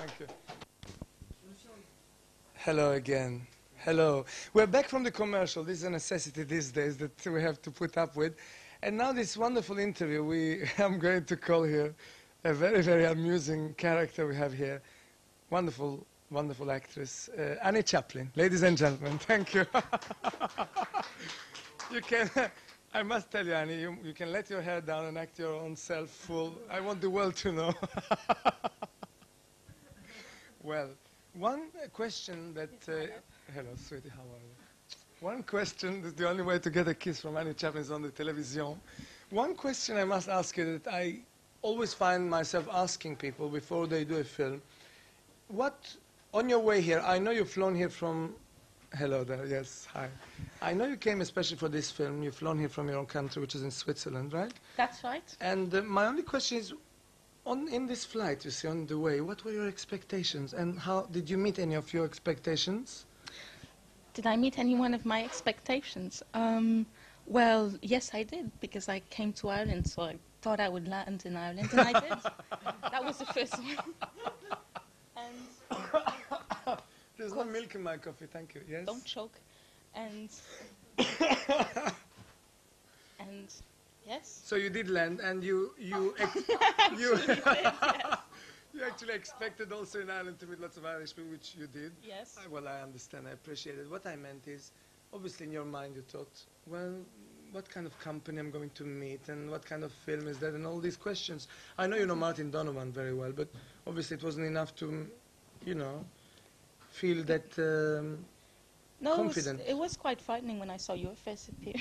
Thank you. Hello again. Hello. We're back from the commercial. This is a necessity these days that we have to put up with. And now this wonderful interview, I'm going to call here a very, very amusing character we have here. Wonderful, wonderful actress, Annie Chaplin. Ladies and gentlemen, thank you. You can, I must tell you, Annie, you can let your hair down and act your own self full. I want the world to know. Well, one question that... hello, sweetie, how are you? One question, that's the only way to get a kiss from Annie Chaplin is on the television. One question I must ask you that I always find myself asking people before they do a film. What, on your way here, I know you've flown here from... Hello there, yes, hi. I know you came especially for this film. You've flown here from your own country, which is in Switzerland, right? That's right. And my only question is, in this flight, you see, on the way, what were your expectations? And how did you meet any of your expectations? Did I meet any one of my expectations? Well, yes, I did, because I came to Ireland, so I thought I would land in Ireland, and I did. That was the first one. And there's no milk in my coffee, thank you. Yes? Don't choke. And and yes. So you did land, and you actually expected also in Ireland to meet lots of Irish people, which you did. Yes. Well, I understand. I appreciate it. What I meant is, obviously in your mind you thought, well, what kind of company I'm going to meet, and what kind of film is that, and all these questions. I know you know Martin Donovan very well, but obviously it wasn't enough to, you know, feel that confident. It was quite frightening when I saw your face appear.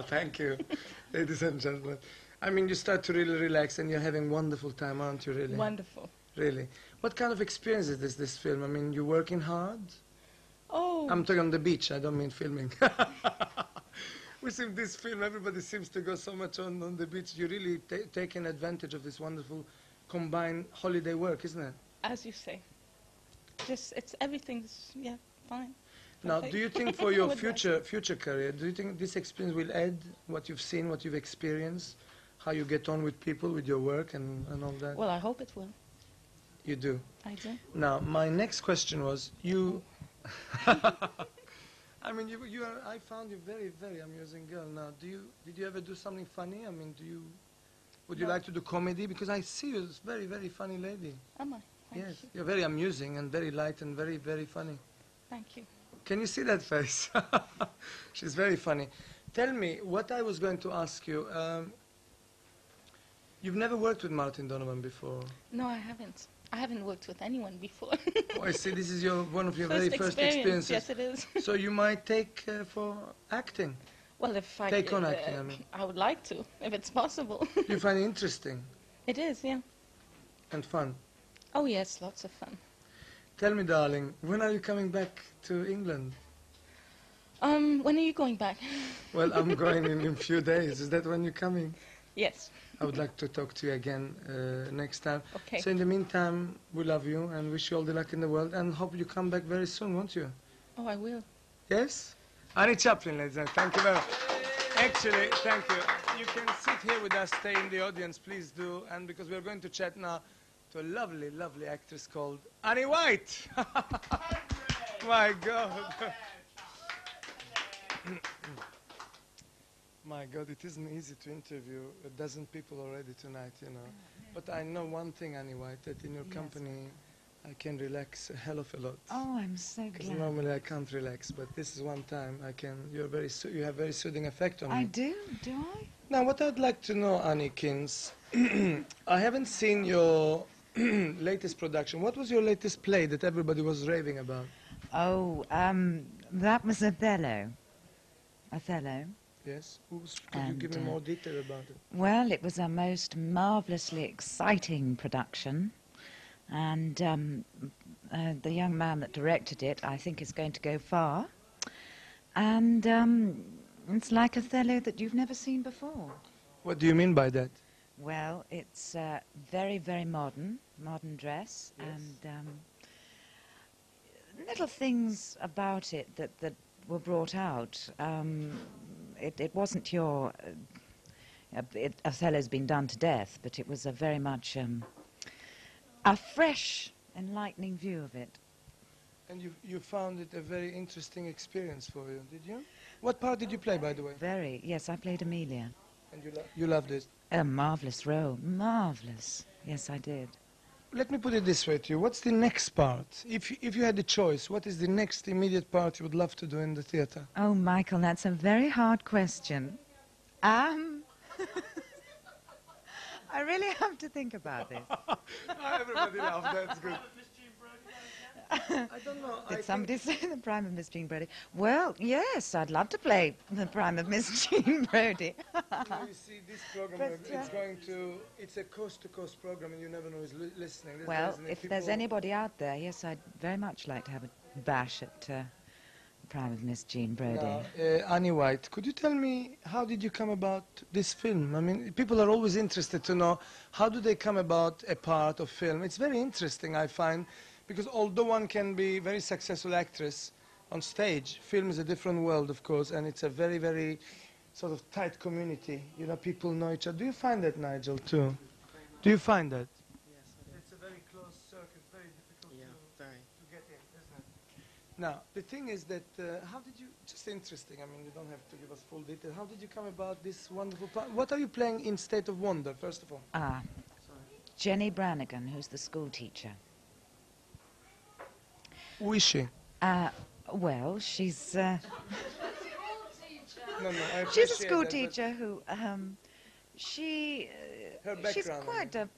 Thank you, ladies and gentlemen. I mean, you start to really relax, and you're having a wonderful time, aren't you, really? Wonderful. Really. What kind of experience is this film? I mean, you're working hard? Oh. I'm talking on the beach, I don't mean filming. We see this film, everybody seems to go so much on the beach. You're really taking advantage of this wonderful combined holiday work, isn't it? As you say. Just, everything's, yeah, fine. Now, do you think for your future career, do you think this experience will add what you've seen, what you've experienced, how you get on with people, with your work and all that? Well, I hope it will. You do? I do. Now, my next question was, you... I mean, I found you very, very amusing girl. Now, did you ever do something funny? I mean, would you like to do comedy? Because I see you as a very, very funny lady. Am I? Thank Yes, you. you're very amusing and very light and very, very funny. Thank you. Can you see that face? She's very funny. Tell me, what I was going to ask you, you've never worked with Martin Donovan before? No, I haven't. I haven't worked with anyone before. Oh, I see, this is one of your very first experiences. Yes, it is. So you might take for acting? Well, if I... Take on acting, I mean. I would like to, if it's possible. You find it interesting? It is, yeah. And fun? Oh, yes, lots of fun. Tell me, darling, when are you coming back to England? When are you going back? Well, I'm going in a few days. Is that when you're coming? Yes. I would like to talk to you again next time. Okay. So in the meantime, we love you and wish you all the luck in the world and hope you come back very soon, won't you? Oh, I will. Yes? Annie Chaplin, ladies and gentlemen. Thank you very much. Actually, thank you. You can sit here with us, stay in the audience, please do. And because we're going to chat now to a lovely, lovely actress called Annie White. My God. My God, it isn't easy to interview a dozen people already tonight, you know. But I know one thing, Annie White, that in your company I can relax a hell of a lot. Oh, I'm so glad. Because normally I can't relax, but this is one time I can. You have very soothing effect on me. I do I? Now, what I'd like to know, Annie Kins, I haven't seen your latest production. What was your latest play that everybody was raving about? Oh, that was Othello. Othello. Yes? Could you give me more detail about it? Well, it was a most marvellously exciting production. And the young man that directed it, I think, is going to go far. And it's like Othello that you've never seen before. What do you mean by that? Well, it's very, very modern dress, yes. And little things about it that were brought out. It wasn't your... Othello's been done to death, but it was a very much... a fresh enlightening view of it. And you found it a very interesting experience for you, did you? What part did you play, by the way? Very. Yes, I played Amelia. And you loved it. A marvellous role. Marvellous. Yes, I did. Let me put it this way to you. What's the next part? If you had the choice, what is the next immediate part you would love to do in the theatre? Oh, Michael, that's a very hard question. I really have to think about this. Everybody laughed. That's good. I don't know. Did somebody say the prime of Miss Jean Brodie? Well, yes, I'd love to play the prime of Miss Jean Brodie. You see, this program, it's a coast-to-coast program, and you never know who's listening. Well, if there's anybody out there, yes, I'd very much like to have a bash at the prime of Miss Jean Brodie. Now, Annie White, could you tell me, how did you come about this film? I mean, people are always interested to know, how do they come about a part of film? It's very interesting, I find, because although one can be a very successful actress on stage, film is a different world, of course, and it's a very, very sort of tight community. You know, people know each other. Do you find that, Nigel, too? Do you find that? Yes, I do. It's a very close circuit, very difficult very. to get in, isn't it? Now, the thing is that, how did you, just interesting, I mean, you don't have to give us full detail. How did you come about this wonderful part? What are you playing in State of Wonder, first of all? Jenny Brannigan, who's the school teacher. Who is she? Well, she's No, I she's a appreciate school that, but teacher who her she's background, quite a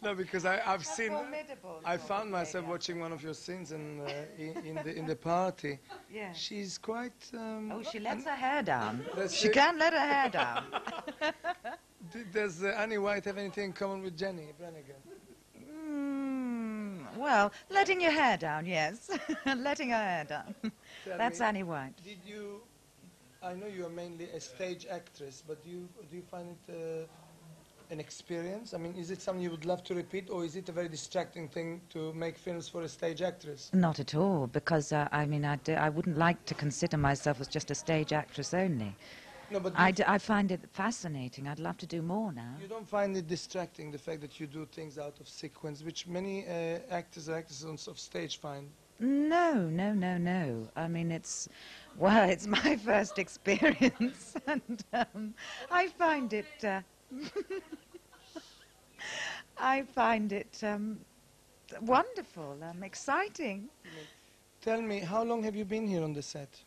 No, because I've seen, formidable. I found myself watching one of your scenes in the party. Yeah. She's quite. Oh, she lets her hair down. That's She it. can't let her hair down. Does Annie White have anything in common with Jenny Brannigan? Well, letting your hair down, yes. Letting her hair down. That's me, Annie White. Did you? I know you are mainly a stage actress, but do you find it an experience? I mean, is it something you would love to repeat, or is it a very distracting thing to make films for a stage actress? Not at all, because I mean, I wouldn't like to consider myself as just a stage actress only. No, but I find it fascinating. I'd love to do more now. you don't find it distracting, the fact that you do things out of sequence, which many actors or actresses of stage find? No, no, no, no. I mean, it's my first experience, and I find it wonderful, exciting. Tell me, how long have you been here on the set?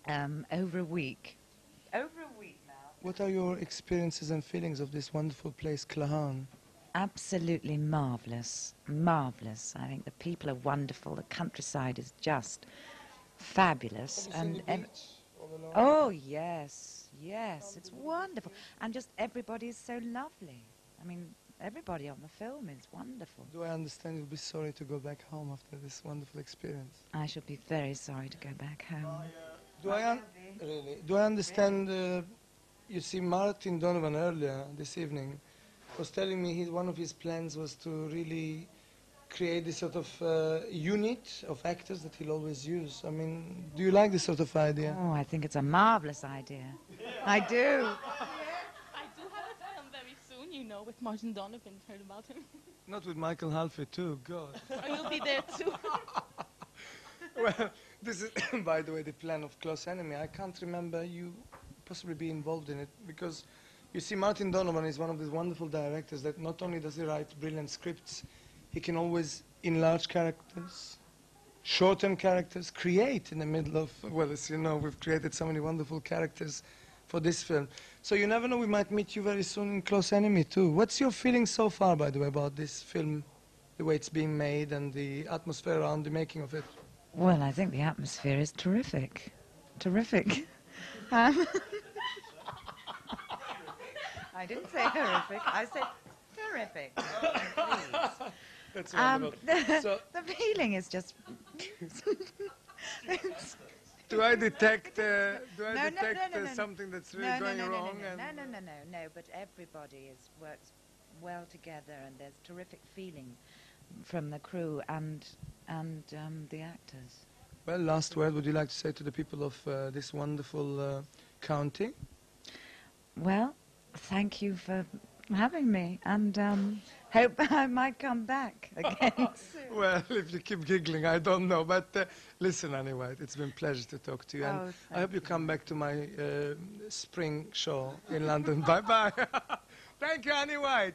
Over a week. Over a week now. What are your experiences and feelings of this wonderful place, Clahan? Absolutely marvellous, marvellous. I think the people are wonderful. The countryside is just fabulous. Have you seen the beach all along? Oh yes, yes, it's wonderful, and just everybody is so lovely. I mean, everybody on the film is wonderful. Do I understand you'll be sorry to go back home after this wonderful experience? I shall be very sorry to go back home. Do I understand? You see, Martin Donovan earlier this evening was telling me one of his plans was to really create this sort of unit of actors that he'll always use. I mean, do you like this sort of idea? Oh, I think it's a marvellous idea. I do. I do have a film very soon, you know, with Martin Donovan. Heard about him? Not with Michael Halphie too, God. Oh, you'll be there too. Well, this is, by the way, the plan of Close Enemy. I can't remember you possibly be involved in it, because you see, Martin Donovan is one of these wonderful directors that not only does he write brilliant scripts, he can always enlarge characters, shorten characters, create in the middle of, well, as you know, we've created so many wonderful characters for this film. So you never know, we might meet you very soon in Close Enemy too. What's your feeling so far, by the way, about this film, the way it's being made and the atmosphere around the making of it? Well, I think the atmosphere is terrific. Terrific. I didn't say horrific. I said terrific. Please. That's wonderful. The feeling is just... Do I detect, No, something that's really going wrong? No, but everybody works well together, and there's terrific feeling from the crew and the actors. Well, last word, would you like to say to the people of this wonderful county? Well, Thank you for having me, and hope I might come back again soon. Well, if you keep giggling, I don't know. But listen, Annie White, it's been a pleasure to talk to you. And Oh, I hope thank you come back to my spring show in London. Bye-bye. Thank you, Annie White.